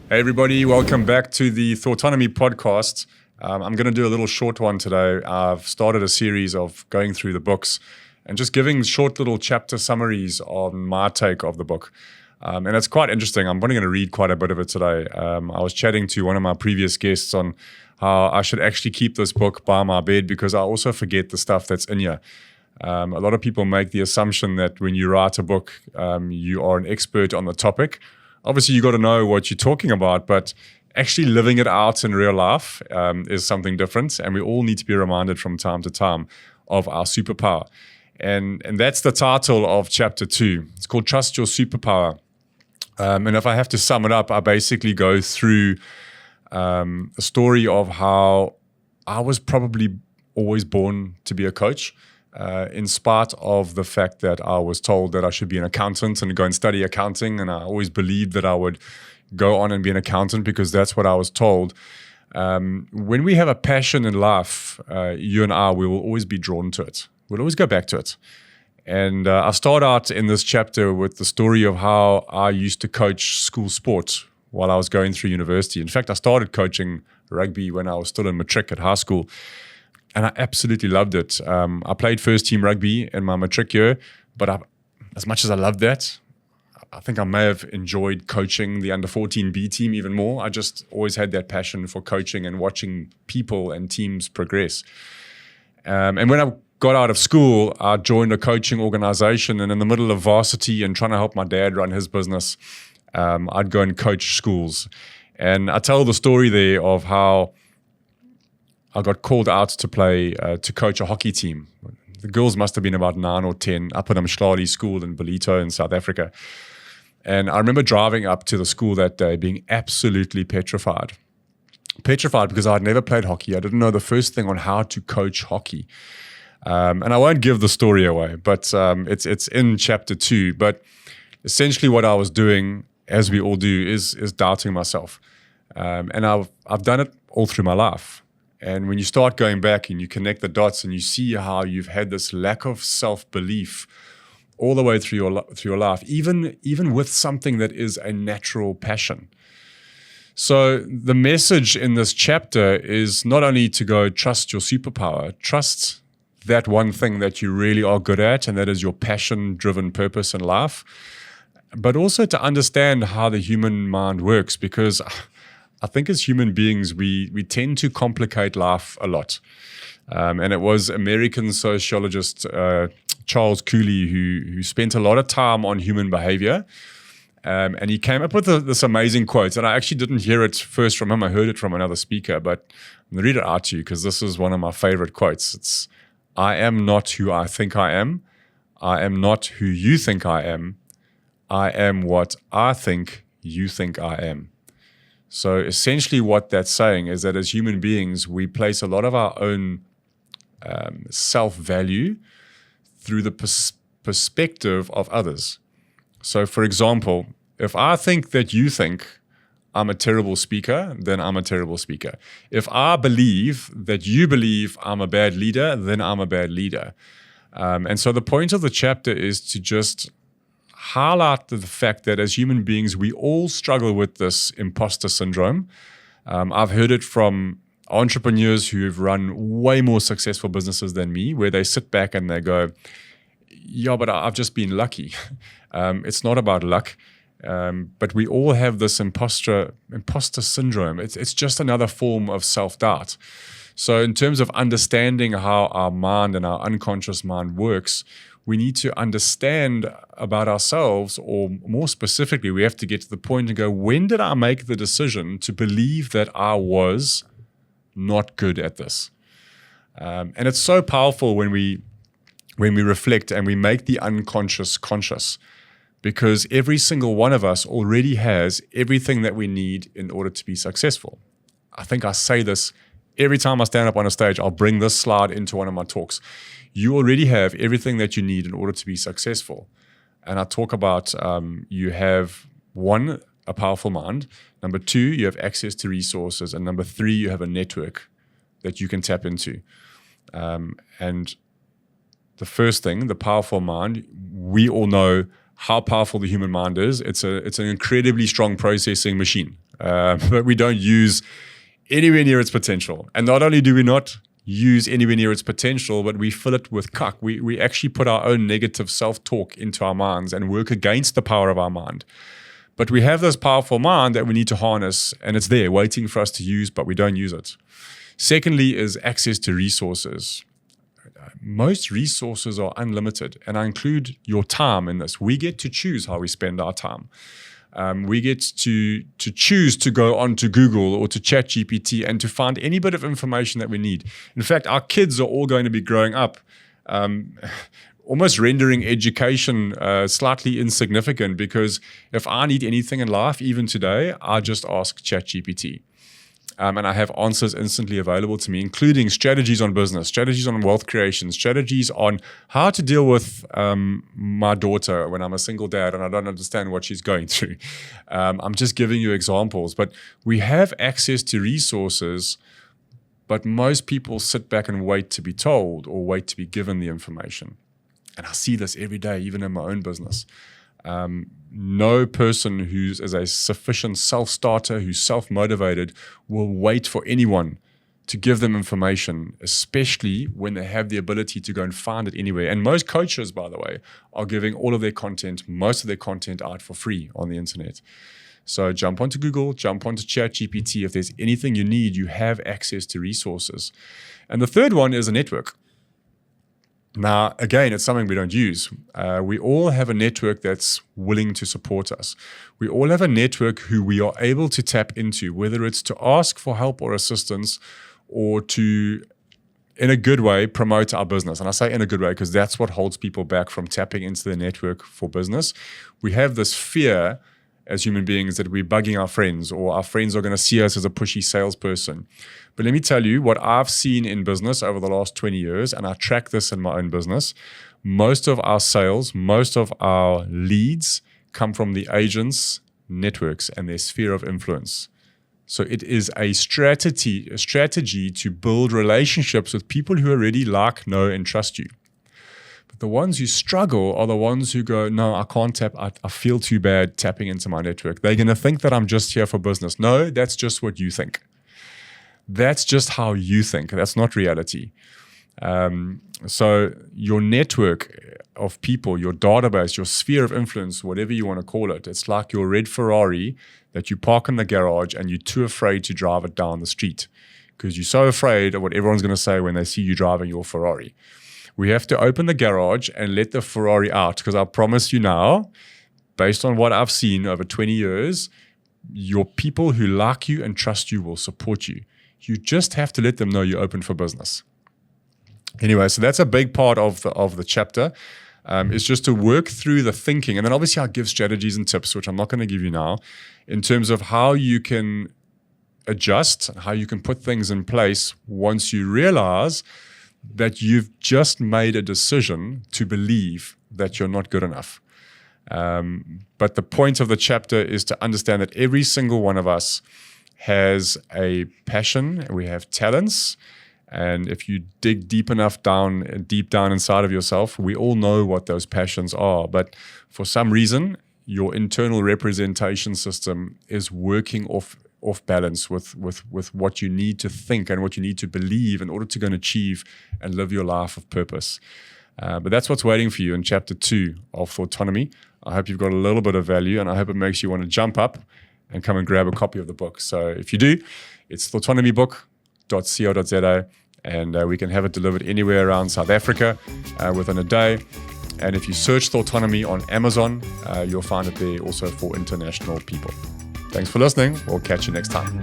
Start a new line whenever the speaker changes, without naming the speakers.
Hey everybody, welcome back to the Thoughtonomy Podcast. I'm going to do a little short one today. I've started a series of going through the books and just giving short little chapter summaries on my take of the book. And it's quite interesting. I'm only going to read quite a bit of it today. I was chatting to one of my previous guests on how I should actually keep this book by my bed because I also forget the stuff that's in here. A lot of people make the assumption that when you write a book, you are an expert on the topic. Obviously, you got to know what you're talking about, but actually living it out in real life is something different. And we all need to be reminded from time to time of our superpower. And that's the title of chapter 2. It's called Trust Your Superpower. And if I have to sum it up, I basically go through a story of how I was probably always born to be a coach. In spite of the fact that I was told that I should be an accountant and go and study accounting, and I always believed that I would go on and be an accountant because that's what I was told. When we have a passion in life, you and I, we will always be drawn to it. We'll always go back to it. And I start out in this chapter with the story of how I used to coach school sport while I was going through university. In fact, I started coaching rugby when I was still in matric at high school. And I absolutely loved it. I played first team rugby in my matric year, but as much as I loved that, I think I may have enjoyed coaching the under 14 B team even more. I just always had that passion for coaching and watching people and teams progress. And when I got out of school, I joined a coaching organization, and in the middle of varsity and trying to help my dad run his business, I'd go and coach schools. And I tell the story there of how I got called out to play, to coach a hockey team. The girls must have been about 9 or 10 up at Umhlali School in Ballito in South Africa. And I remember driving up to the school that day being absolutely petrified. Petrified because I had never played hockey. I didn't know the first thing on how to coach hockey. And I won't give the story away, but it's in chapter 2. But essentially what I was doing, as we all do, is doubting myself. And I've done it all through my life. And when you start going back and you connect the dots and you see how you've had this lack of self-belief all the way through your life, even with something that is a natural passion. So the message in this chapter is not only to go trust your superpower, trust that one thing that you really are good at, and that is your passion-driven purpose in life, but also to understand how the human mind works, because I think as human beings, we tend to complicate life a lot. And it was American sociologist Charles Cooley who spent a lot of time on human behavior. And he came up with this amazing quote. And I actually didn't hear it first from him. I heard it from another speaker. But I'm going to read it out to you because this is one of my favorite quotes. It's, "I am not who I think I am. I am not who you think I am. I am what I think you think I am." So essentially what that's saying is that as human beings, we place a lot of our own self-value through the perspective of others. So for example, if I think that you think I'm a terrible speaker, then I'm a terrible speaker. If I believe that you believe I'm a bad leader, then I'm a bad leader. And so the point of the chapter is to just highlight the fact that as human beings, we all struggle with this imposter syndrome. I've heard it from entrepreneurs who have run way more successful businesses than me, where they sit back and they go, yeah, but I've just been lucky. It's not about luck. But we all have this imposter syndrome. It's just another form of self-doubt. So in terms of understanding how our mind and our unconscious mind works, we need to understand about ourselves, or more specifically, we have to get to the point and go, when did I make the decision to believe that I was not good at this? And it's so powerful when we reflect and we make the unconscious conscious, because every single one of us already has everything that we need in order to be successful. I think I say this every time I stand up on a stage. I'll bring this slide into one of my talks. You already have everything that you need in order to be successful. And I talk about you have, 1, a powerful mind. Number 2, you have access to resources. And number 3, you have a network that you can tap into. And the first thing, the powerful mind, we all know how powerful the human mind is. It's an incredibly strong processing machine. but we don't use anywhere near its potential. And not only do we not use anywhere near its potential, but we fill it with cuck. We actually put our own negative self-talk into our minds and work against the power of our mind. But we have this powerful mind that we need to harness, and it's there waiting for us to use, but we don't use it. Secondly is access to resources. Most resources are unlimited, and I include your time in this. We get to choose how we spend our time. We get to choose to go onto Google or to ChatGPT and to find any bit of information that we need. In fact, our kids are all going to be growing up almost rendering education slightly insignificant, because if I need anything in life, even today, I just ask ChatGPT. And I have answers instantly available to me, including strategies on business, strategies on wealth creation, strategies on how to deal with my daughter when I'm a single dad and I don't understand what she's going through. I'm just giving you examples. But we have access to resources, but most people sit back and wait to be told or wait to be given the information. And I see this every day, even in my own business. No person who's as a sufficient self-starter, who's self-motivated, will wait for anyone to give them information, especially when they have the ability to go and find it anywhere. And most coaches, by the way, are giving all of their content, most of their content out for free on the internet. So jump onto Google, jump onto ChatGPT. If there's anything you need, you have access to resources. And the third one is a network. Now, again, it's something we don't use. We all have a network that's willing to support us. We all have a network who we are able to tap into, whether it's to ask for help or assistance or to, in a good way, promote our business. And I say in a good way because that's what holds people back from tapping into the network for business. We have this fear as human beings that we're bugging our friends, or our friends are going to see us as a pushy salesperson. But let me tell you what I've seen in business over the last 20 years, and I track this in my own business. Most of our sales, most of our leads come from the agents' networks and their sphere of influence. So it is a strategy to build relationships with people who already like, know, and trust you. The ones who struggle are the ones who go, no, I can't tap. I feel too bad tapping into my network. They're going to think that I'm just here for business. No, that's just what you think. That's just how you think. That's not reality. So your network of people, your database, your sphere of influence, whatever you want to call it, it's like your red Ferrari that you park in the garage and you're too afraid to drive it down the street because you're so afraid of what everyone's going to say when they see you driving your Ferrari. We have to open the garage and let the Ferrari out, because I promise you now, based on what I've seen over 20 years, your people who like you and trust you will support you. You just have to let them know you're open for business. Anyway, so that's a big part of the chapter. It's just to work through the thinking. And then obviously I'll give strategies and tips, which I'm not going to give you now, in terms of how you can adjust, how you can put things in place once you realize that you've just made a decision to believe that you're not good enough. But the point of the chapter is to understand that every single one of us has a passion, we have talents, and if you dig deep down inside of yourself, we all know what those passions are. But for some reason, your internal representation system is working off balance with what you need to think and what you need to believe in order to go and achieve and live your life of purpose. But that's what's waiting for you in chapter 2 of Thoughtonomy. I hope you've got a little bit of value, and I hope it makes you want to jump up and come and grab a copy of the book. So if you do, it's thoughttonomybook.co.za, and we can have it delivered anywhere around South Africa within a day. And if you search Thoughtonomy on Amazon, you'll find it there also for international people. Thanks for listening. We'll catch you next time.